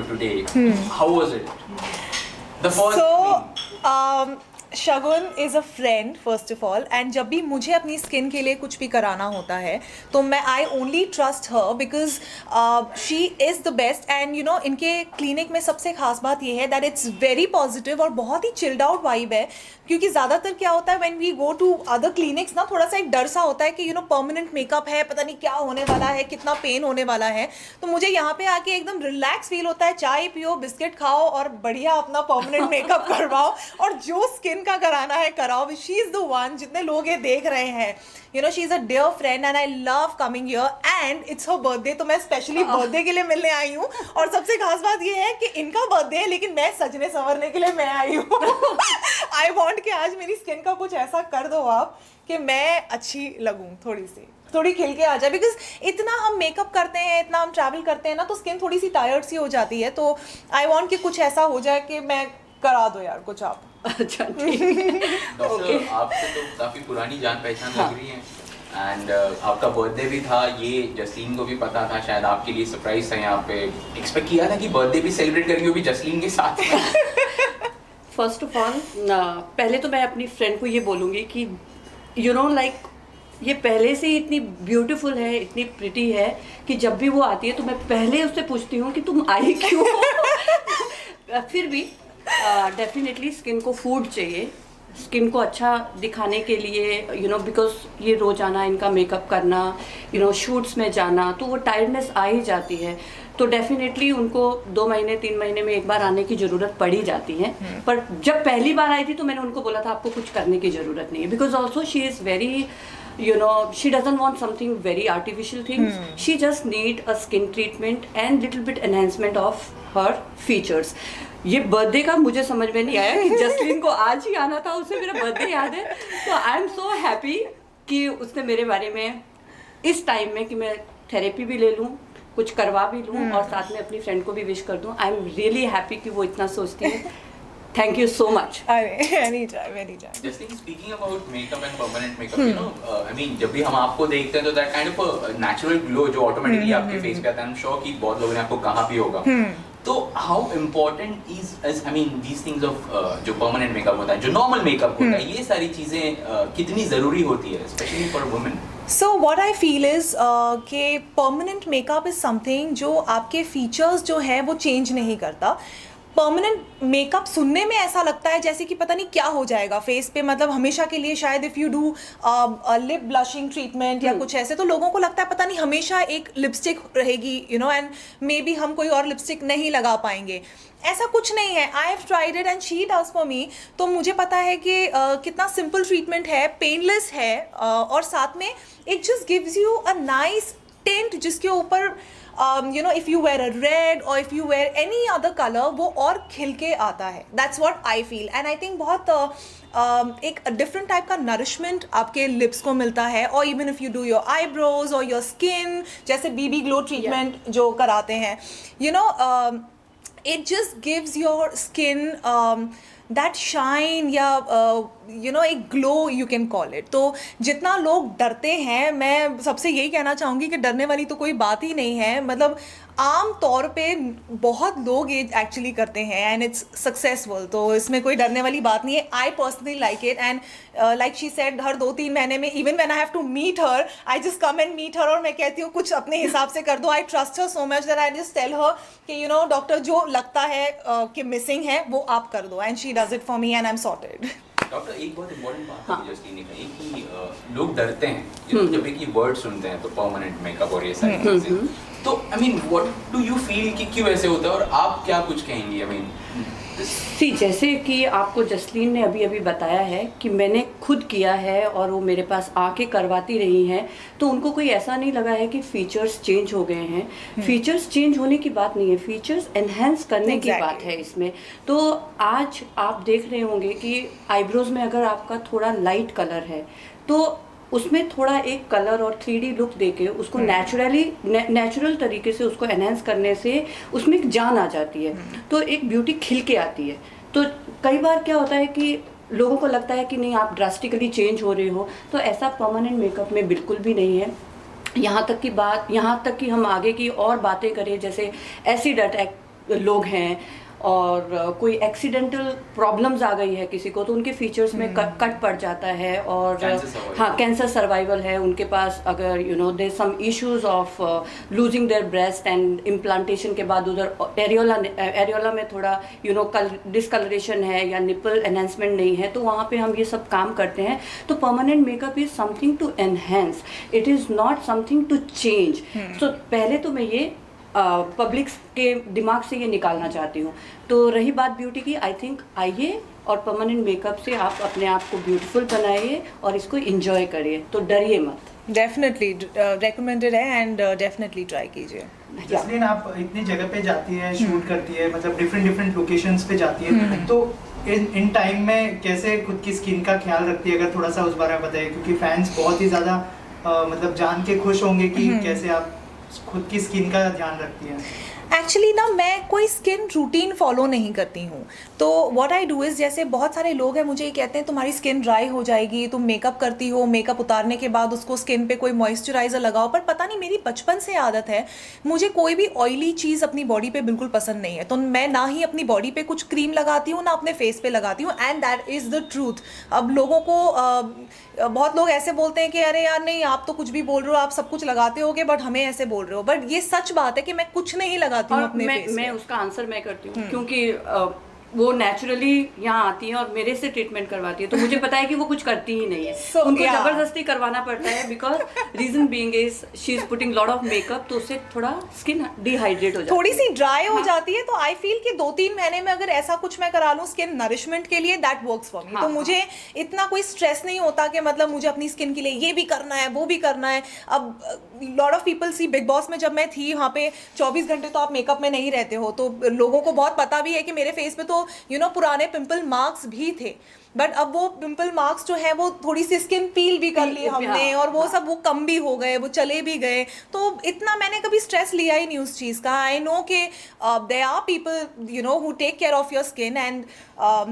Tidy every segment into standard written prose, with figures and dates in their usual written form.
today. How was it? The first So, Shagun is a friend first of all, and जब भी मुझे अपनी skin के लिए कुछ भी कराना होता है तो मैं I only trust her because she is the best. And you know इनके क्लिनिक में सबसे खास बात ये है दैट इट्स वेरी पॉजिटिव और बहुत ही चिल्ड आउट वाइब है. क्योंकि ज़्यादातर क्या होता है when we go to other clinics ना, थोड़ा सा एक डर सा होता है कि यू नो परमानेंट मेकअप है, पता नहीं क्या होने वाला है, कितना पेन होने वाला है. तो मुझे यहाँ पे आके एकदम रिलैक्स फील होता है. चाय पियो, बिस्किट खाओ और बढ़िया अपना परमानेंट मेकअप करवाओ और जो स्किन का कराना है कराओ. She is the one. जितने लोग ये देख रहे हैं, you know she is a dear friend and I love coming here and it's her birthday. तो मैं स्पेशली बर्थडे के लिए मिलने आई हूँ. और सबसे खास बात ये है कि इनका बर्थडे है लेकिन मैं सजने संवरने के लिए मैं आई हूँ. आई वॉन्ट कि आज मेरी स्किन का कुछ ऐसा कर दो आप कि मैं अच्छी लगूँ, थोड़ी खिल के आ जाए. बिकॉज इतना हम मेकअप करते हैं, इतना हम ट्रैवल करते हैं ना, तो स्किन थोड़ी सी टायर्ड सी हो जाती है. तो आई वॉन्ट कि कुछ ऐसा हो जाए कि मैं करा दो यार कुछ आप. अच्छा ठीक है. डॉक्टर आपसे तो काफी पुरानी जान पहचान लग रही है एंड आपका बर्थडे भी था. ये जसलीन को भी पता था, शायद आपके लिए सरप्राइज था. यहाँ पे एक्सपेक्ट किया था कि बर्थडे भी सेलिब्रेट करेंगे वो भी जसलीन के साथ में. फर्स्ट ऑफ ऑल पहले तो मैं अपनी फ्रेंड को ये बोलूँगी कि यू नो लाइक ये पहले से ही इतनी ब्यूटीफुल है, इतनी प्रिटी है कि जब भी वो आती है तो मैं पहले उससे पूछती हूँ कि तुम आई क्यों. फिर भी डेफिनेटली स्किन को फूड चाहिए, स्किन को अच्छा दिखाने के लिए, यू नो बिकॉज ये रोज़ाना इनका मेकअप करना, यू नो शूट्स में जाना, तो वो टायर्डनेस आ ही जाती है. तो डेफिनेटली उनको 2 महीने 3 महीने में एक बार आने की ज़रूरत पड़ी जाती है. पर जब पहली बार आई थी तो मैंने उनको बोला था आपको कुछ करने की ज़रूरत नहीं है. Because also she is very, you know, she doesn't want something very artificial things. She just need a skin treatment and little bit enhancement of her features. ये बर्थडे का मुझे समझ में नहीं आया कि जसलीन को आज ही आना था, उसे मेरा बर्थडे याद है. तो आई एम सो हैप्पी कि उसने मेरे बारे में इस टाइम में कि मैं थेरेपी भी ले लूँ, कुछ करवा भी लूँ और साथ में अपनी फ्रेंड को भी विश कर दूँ. आई एम रियली हैप्पी कि वो इतना सोचती है. Thank you so much. Anytime. Just speaking about makeup and permanent makeup, you know, I mean, जब भी हम आपको देखते हैं तो that kind of a natural glow जो automatically आपके face पे आता है. I'm sure कि बहुत लोगों ने आपको कहा भी होगा. तो how important is I mean these things of जो permanent makeup होता है, जो normal makeup होता है, ये सारी चीजें कितनी जरूरी होती है, especially for women? So what I feel is कि permanent makeup is something जो आपके features जो है वो change नहीं करता. परमानेंट मेकअप सुनने में ऐसा लगता है जैसे कि पता नहीं क्या हो जाएगा फेस पे, मतलब हमेशा के लिए. शायद if you do lip blushing treatment या कुछ ऐसे तो लोगों को लगता है पता नहीं हमेशा एक लिपस्टिक रहेगी, you know, and may be हम कोई और लिपस्टिक नहीं लगा पाएंगे. ऐसा कुछ नहीं है. I have tried it and she does for me. तो मुझे पता है कि कितना सिंपल ट्रीटमेंट है, पेनलेस है और साथ में it just gives you a nice tint जिसके ऊपर you know if you wear a red or if you wear any other color वो और खिल के आता है. That's what I feel and I think बहुत एक डिफरेंट टाइप का नरिशमेंट आपके लिप्स को मिलता है. और even if you do your eyebrows और योर स्किन, जैसे बीबी ग्लो ट्रीटमेंट जो कराते हैं, you no it just gives your skin that shine या you know एक glow you can call it. तो जितना लोग डरते हैं, मैं सबसे यही कहना चाहूँगी कि डरने वाली तो कोई बात ही नहीं है. मतलब आम तौर पे बहुत लोग ये एक्चुअली करते हैं एंड इट्स सक्सेसफुल. तो इसमें कोई डरने वाली बात नहीं है. I personally like it and like she said her 2-3 महीने में even when I have to meet her I just come and meet her और मैं कहती हूँ कुछ अपने हिसाब से कर दो. I trust her so much that I just tell her कि यू नो डॉक्टर जो लगता है कि मिसिंग है वो आप कर दो and she does it for me and I am sorted. Doctor एक बहुत इम्पोर्टेंट बात है जसलीन ने कही कि लोग डरते हैं जब एक वर्ड सुनते हैं तो परमानेंट मेकअप और ये सारी चीजें. तो I mean what do you feel कि क्यों ऐसे होता है और आप क्या कुछ कहेंगी? आई मीन सी जैसे कि आपको जसलीन ने अभी अभी बताया है कि मैंने खुद किया है और वो मेरे पास आके करवाती रही हैं, तो उनको कोई ऐसा नहीं लगा है कि फीचर्स चेंज हो गए हैं. फीचर्स चेंज होने की बात नहीं है, फीचर्स एनहेंस करने की बात है इसमें. तो आज आप देख रहे होंगे कि आईब्रोज में अगर आपका थोड़ा लाइट कलर है तो उसमें थोड़ा एक कलर और 3D लुक देके उसको नेचुरल तरीके से उसको एनहेंस करने से उसमें एक जान आ जाती है, तो एक ब्यूटी खिल के आती है. तो कई बार क्या होता है कि लोगों को लगता है कि नहीं आप ड्रास्टिकली चेंज हो रहे हो, तो ऐसा परमानेंट मेकअप में बिल्कुल भी नहीं है. यहाँ तक कि हम आगे की और बातें करें, जैसे एसिड अटैक लोग हैं और कोई एक्सीडेंटल प्रॉब्लम्स आ गई है किसी को तो उनके फीचर्स में कट पड़ जाता है और Cancer survival. हाँ कैंसर सर्वाइवल है उनके पास अगर there some issues of losing their breast and implantation के बाद उधर एरियोला में थोड़ा डिसकलरेशन है या निपल एनहेंसमेंट नहीं है तो वहाँ पे हम ये सब काम करते हैं तो permanent makeup is something to enhance it is not something to change so पहले तो मैं ये पब्लिक के दिमाग से ये निकालना चाहती हूँ तो रही बात ब्यूटी की आई थिंक आइए और परमानेंट मेकअप से आप अपने आप को ब्यूटीफुल बनाइए और इसको एंजॉय करिए तो डरिए मत डेफिनेटली रेकमेंडेड है एंड डेफिनेटली ट्राई कीजिए। जसलीन आप इतनी जगह पे जाती है शूट करती है मतलब डिफरेंट लोकेशंस पे जाती है तो इन टाइम में कैसे खुद की स्किन का ख्याल रखती है अगर थोड़ा सा उस बारे में बताइए क्योंकि फैंस बहुत ही ज़्यादा मतलब जान के खुश होंगे कि कैसे आप खुद की स्किन का ध्यान रखती है। एक्चुअली ना मैं कोई स्किन रूटीन फॉलो नहीं करती हूँ तो व्हाट आई डू इज़ जैसे बहुत सारे लोग हैं मुझे ये कहते हैं तुम्हारी स्किन ड्राई हो जाएगी तुम मेकअप करती हो मेकअप उतारने के बाद उसको स्किन पे कोई मॉइस्चराइज़र लगाओ पर पता नहीं मेरी बचपन से आदत है मुझे कोई भी ऑयली चीज़ अपनी बॉडी पे बिल्कुल पसंद नहीं है तो मैं ना ही अपनी बॉडी पे कुछ क्रीम लगाती हूँ ना अपने फेस पे लगाती हूँ and that is the truth. अब लोगों को बहुत लोग ऐसे बोलते हैं कि अरे यार नहीं आप तो कुछ भी बोल रहे हो आप सब कुछ लगाते होगे बट हमें ऐसे बोल रहे हो बट ये सच बात है कि मैं कुछ नहीं लगाती हूँ और अपने फेस मैं पे। उसका आंसर मैं करती हूँ क्योंकि वो नेचुरली यहाँ आती हैं और मेरे से ट्रीटमेंट करवाती है तो मुझे पता है कि वो कुछ करती ही नहीं है So, उनको yeah. जबरदस्ती करवाना पड़ता है because reason being is she is putting lot of makeup तो उससे थोड़ा स्किन डिहाइड्रेट हो जाती है थोड़ी सी ड्राई हो जाती है तो आई फील कि 2-3 महीने में अगर ऐसा कुछ मैं करा लूँ स्किन नरिशमेंट के लिए दैट वर्क्स फॉर मी। तो मुझे इतना कोई स्ट्रेस नहीं होता कि मतलब मुझे अपनी स्किन के लिए ये भी करना है वो भी करना है। अब lot of people see big boss में जब मैं थी वहाँ पे 24 घंटे तो आप मेकअप में नहीं रहते हो तो लोगों को बहुत पता भी है कि मेरे फेस पे तो पुराने पिंपल मार्क्स भी थे बट अब वो पिंपल मार्क्स जो है वो थोड़ी सी स्किन पील भी कर ली हमने और वो सब वो कम भी हो गए वो चले भी गए तो इतना मैंने कभी स्ट्रेस लिया ही नहीं उस चीज़ का। आई नो कि there are people who take care of your skin and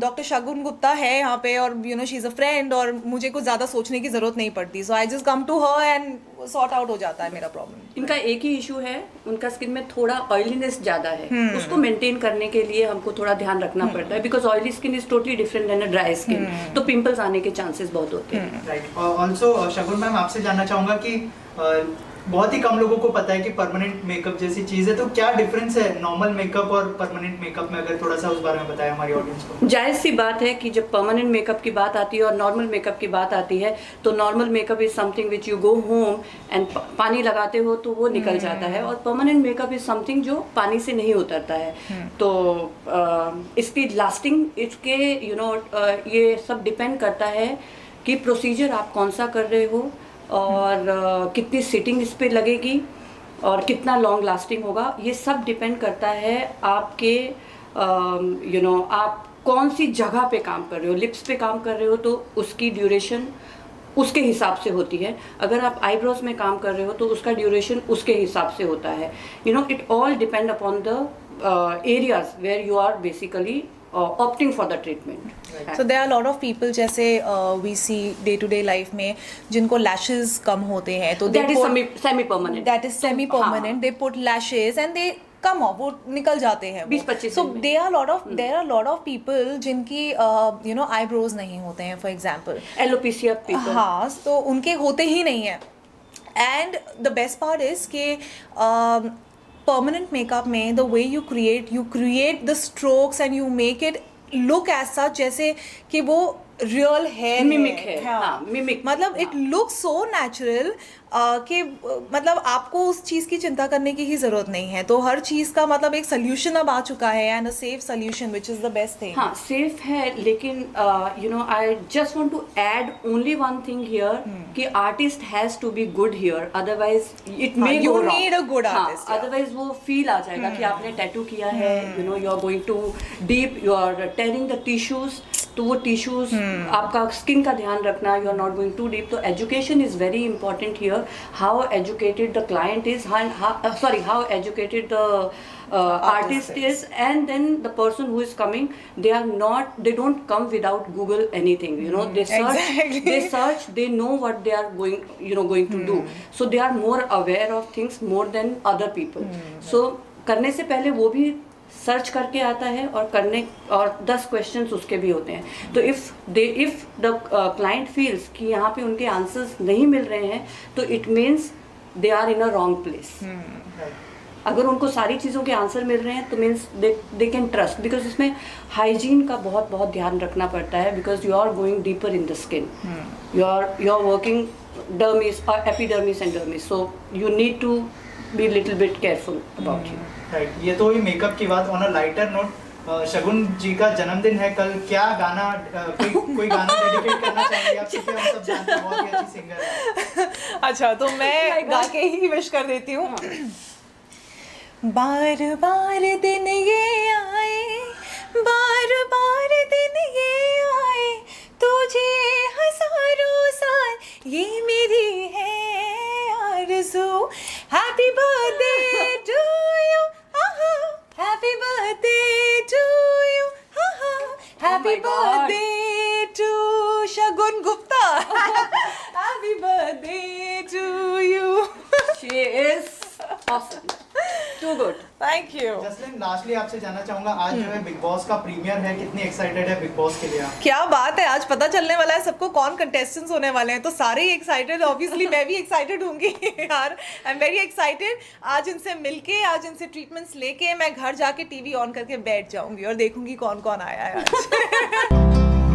doctor Shagun Gupta है यहाँ पे और शी इज़ अ फ्रेंड और मुझे कुछ ज़्यादा सोचने की ज़रूरत नहीं पड़ती so I just come to her and sort out हो जाता है मेरा प्रॉब्लम। इनका एक ही इशू है उनका स्किन में थोड़ा ऑयलीनेस ज़्यादा है उसको मेंटेन करने के लिए हमको थोड़ा ध्यान रखना पड़ता है because oily skin is totally different than a dry skin तो पिंपल्स आने के चांसेस बहुत होते हैं। राइट ऑल्सो शगुन मैम आपसे जानना चाहूँगा कि बहुत ही कम लोगों को पता है कि परमानेंट मेकअप जैसी चीज़ है तो क्या डिफरेंस है नॉर्मल मेकअप और परमानेंट मेकअप में अगर थोड़ा सा उस बारे में बताएं हमारी ऑडियंस को। जायज़ सी बात है कि जब परमानेंट मेकअप की बात आती है और नॉर्मल मेकअप की बात आती है तो normal makeup is something which you go home and पानी लगाते हो तो वो निकल जाता है और परमानेंट मेकअप इज समथिंग जो पानी से नहीं उतरता है तो इसकी लास्टिंग इसके ये सब डिपेंड करता है कि प्रोसीजर आप कौन सा कर रहे हो और कितनी सिटिंग इस पे लगेगी और कितना लॉन्ग लास्टिंग होगा ये सब डिपेंड करता है आपके आप कौन सी जगह पे काम कर रहे हो। लिप्स पे काम कर रहे हो तो उसकी ड्यूरेशन उसके हिसाब से होती है अगर आप आईब्रोज में काम कर रहे हो तो उसका ड्यूरेशन उसके हिसाब से होता है it all depend upon the areas where you are basically opting for the treatment. So there are a lot of people जैसे we see day to day life में जिनको lashes कम होते हैं तो that is semi permanent. That is semi permanent. They put lashes and they come off वो निकल जाते हैं 20-25 so there are a lot of people जिनकी eyebrows नहीं होते हैं for example alopecia people हाँ तो उनके होते ही नहीं है and the best part is कि permanent makeup में the way you create the strokes and you make it look as such जैसे कि वो रियल हेयर मिमिक है हाँ मिमिक मतलब इट लुक सो नेचुरल कि मतलब आपको उस चीज़ की चिंता करने की ही ज़रूरत नहीं है तो हर चीज़ का मतलब एक सोल्यूशन अब आ चुका है and a safe solution which is the best thing. हाँ सेफ है लेकिन I just want to add only one thing here कि artist has to be good here otherwise it may you need a good artist otherwise वो feel आ जाएगा कि आपने tattoo किया है you are going too deep you are tearing the tissues तो वो टिश्यूज आपका स्किन का ध्यान रखना you are not going too deep तो education is very important here how educated the client is how educated the artist is and then the person who is coming they don't come without Google anything they search exactly. they search they know what they are going to do so they are more aware of things more than other people so करने से पहले वो भी search करके आता है और 10 questions उसके भी होते हैं। तो इफ़ द क्लाइंट फील्स कि यहाँ पे उनके आंसर्स नहीं मिल रहे हैं, तो it means they are in a wrong place. अगर उनको सारी चीज़ों के आंसर मिल रहे हैं तो means they can trust, because इसमें हाइजीन का बहुत बहुत ध्यान रखना पड़ता है, because you are going deeper in the skin, you are working dermis or epidermis and dermis, so you need to be little bit careful about you. Right, ये तो ही मेकअप की बात। ऑन अ लाइटर नोट, शगुन जी का जन्मदिन है कल, क्या गाना कोई गाना डेडिकेट करना चाहेंगे आप, क्योंकि हम सब जानते हैं बहुत ही अच्छी सिंगर है। अच्छा, तो मैं गा के ही विश कर देती हूँ। बार बार दिन ये आए, बार बार दिन ये आए, तुझे हजारों साल ये मेरी है आरज़ू। Happy birthday to you, happy birthday to you, happy my God. Birthday to Shagun Gupta, happy birthday to you. She is awesome, too good. Thank you. Jasleen, lastly आपसे जानना चाहूंगा, आज जो है बिग बॉस का प्रीमियर है, कितनी एक्साइटेड है बिग बॉस के लिए आप? क्या बात है, आज पता चलने वाला है सबको कौन कंटेस्टेंट्स होने वाले हैं, तो सारे ही एक्साइटेड, ऑब्वियसली मैं भी एक्साइटेड होंगी यार, आई एम वेरी एक्साइटेड। आज इनसे मिलके, आज इनसे ट्रीटमेंट्स लेके मैं घर जाके टीवी ऑन करके बैठ जाऊंगी और देखूंगी कौन कौन आया है आज।